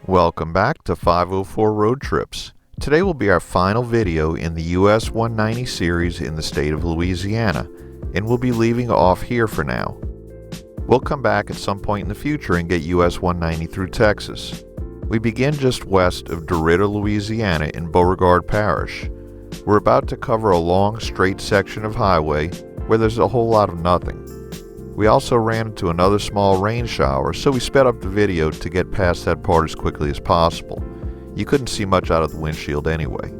Welcome back to 504 Road Trips. Today will be our final video in the US-190 series in the state of Louisiana, and we'll be leaving off here for now. We'll come back at some point in the future and get US-190 through Texas. We begin just west of DeRidder, Louisiana in Beauregard Parish. We're about to cover a long, straight section of highway where there's a whole lot of nothing. We also ran into another small rain shower, so we sped up the video to get past that part as quickly as possible. You couldn't see much out of the windshield anyway.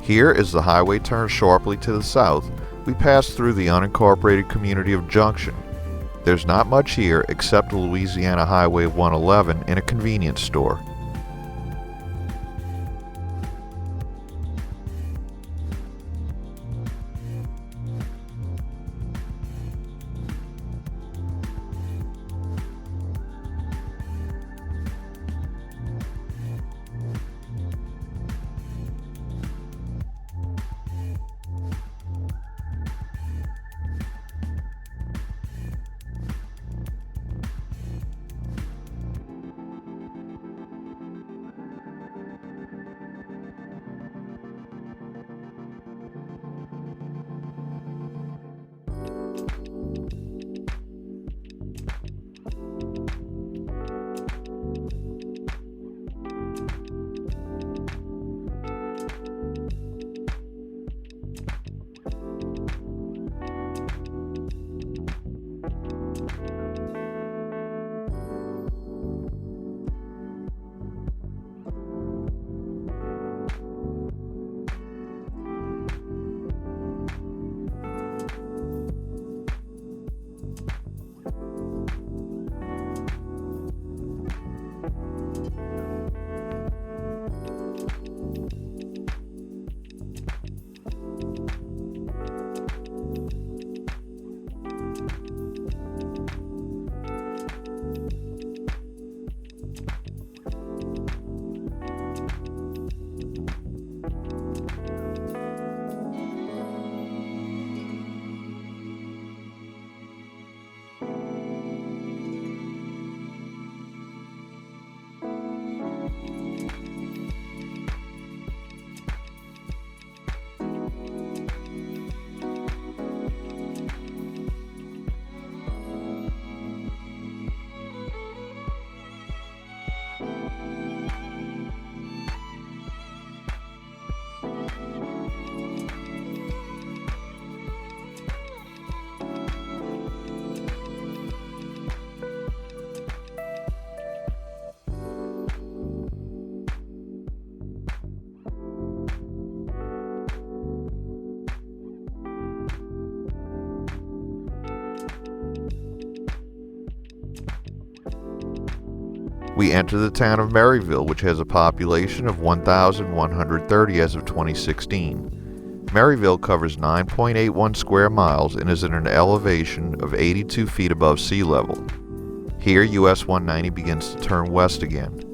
Here, as the highway turns sharply to the south, we pass through the unincorporated community of Junction. There's not much here except Louisiana Highway 111 and a convenience store. We enter the town of Merryville, which has a population of 1,130 as of 2016. Merryville covers 9.81 square miles and is at an elevation of 82 feet above sea level. Here, US-190 begins to turn west again.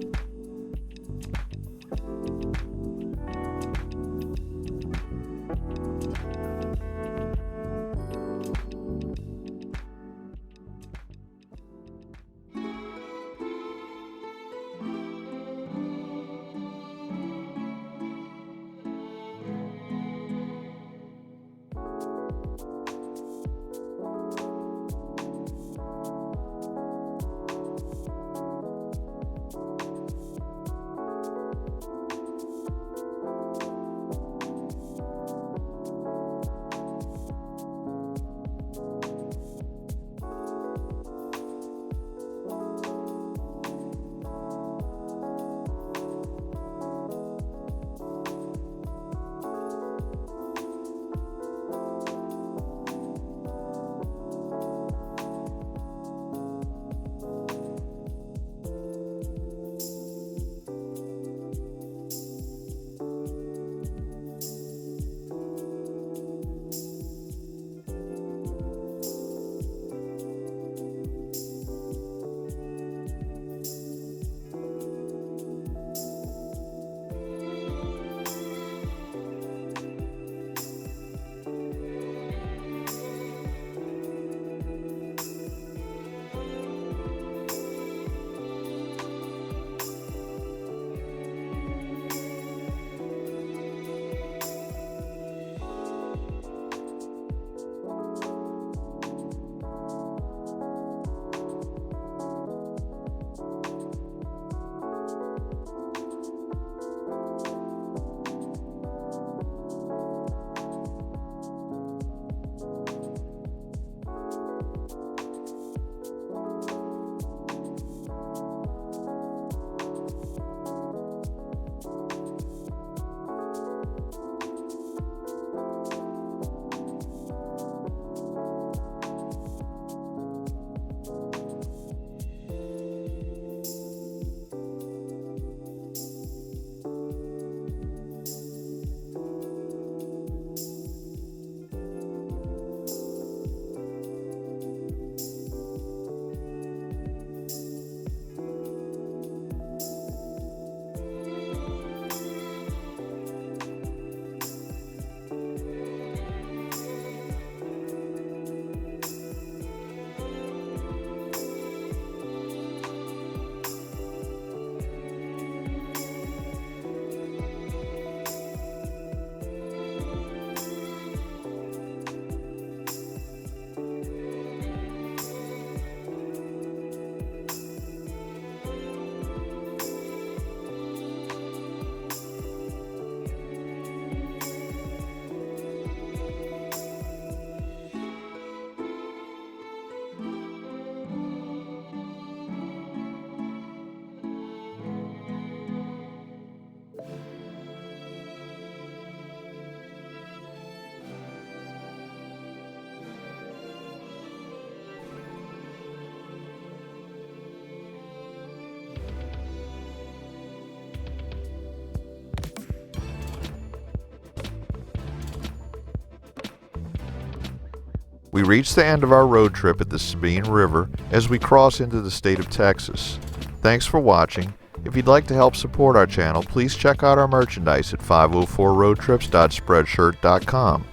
We reach the end of our road trip at the Sabine River as we cross into the state of Texas. Thanks for watching. If you'd like to help support our channel, please check out our merchandise at 504roadtrips.spreadshirt.com.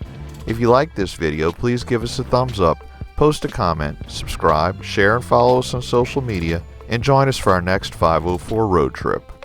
If you like this video, please give us a thumbs up, post a comment, subscribe, share and follow us on social media, and join us for our next 504 road trip.